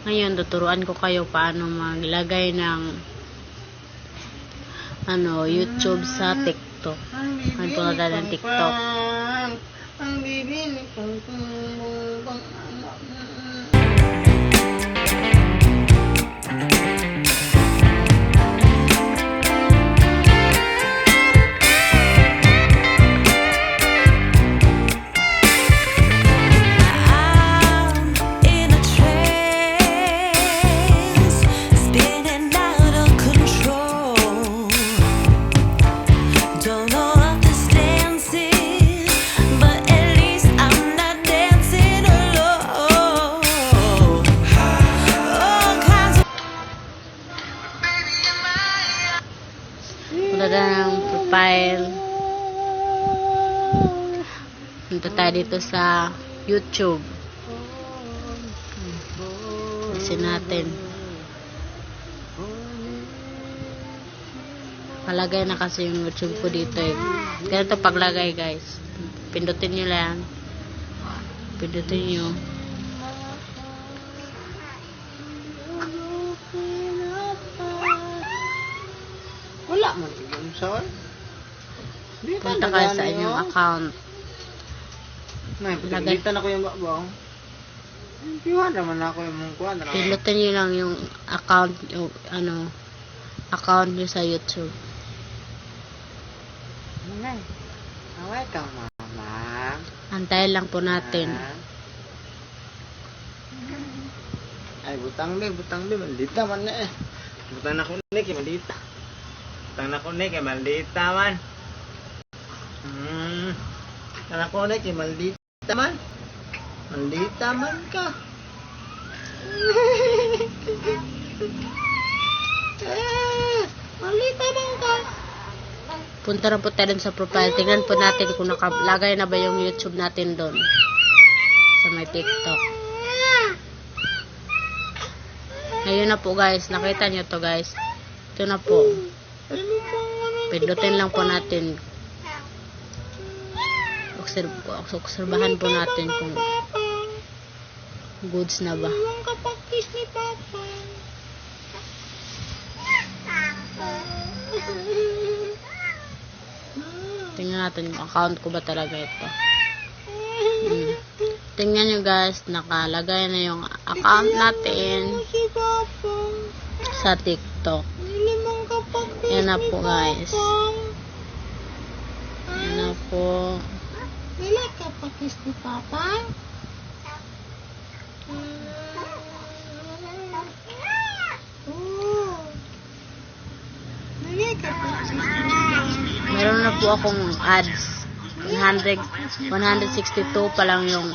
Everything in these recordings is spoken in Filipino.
Ngayon, tuturuan ko kayo paano maglagay ng YouTube sa TikTok. Ngayon po na tayo ng TikTok. Ang bibili kong Punta tayo ng profile. Punta tayo dito sa YouTube. Kasi natin. Palagay na kasi yung YouTube ko dito eh. Ganito paglagay guys. Pindutin nyo lang. Pindutin nyo. wala man yung sir. Punta kayo sa inyong account. May pagalitan ako yung babang. Piwan naman ako yung mong kuwan. Pindutin nyo lang yung account, yung account nyo sa YouTube. Nanay, away kang mama. Antayin lang po natin. Ay, butang di, maldita man na eh. Butang na kunik, maldita. Butang na kunik, maldita man. Butang na kunik, maldita man. Maldita man ka. Maldita man ka. Punta na po tayo dun sa profile. Tingnan po natin kung nakalagay na ba yung YouTube natin doon. Sa may TikTok. Ayun na po guys. Nakita nyo to guys. Ito na po. Pindutin lang po natin. Obserbahan po natin kung goods na ba. Tingnan natin yung account ko ba talaga ito. Tingnan nyo guys, nakalagay na yung account natin sa TikTok. Yan na po guys. Yan na po. Nila ka pakis ni Papa? Meron na po akong ads. 162 pa lang yung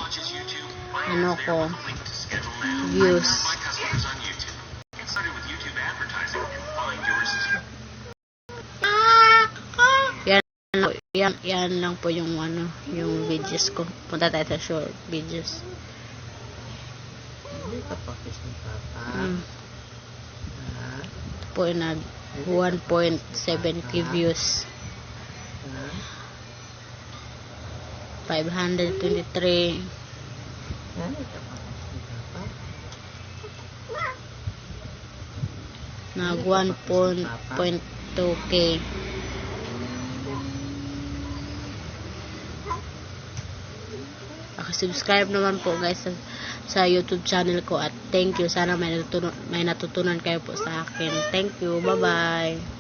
views. Yan lang po yung yung videos ko. Punta tayo sa short videos. Ito po yung nag 1.7k views. 523 nag 1.2k. Subscribe naman po guys sa YouTube channel ko at thank you. Sana may natutunan kayo po sa akin. Thank you. Bye bye.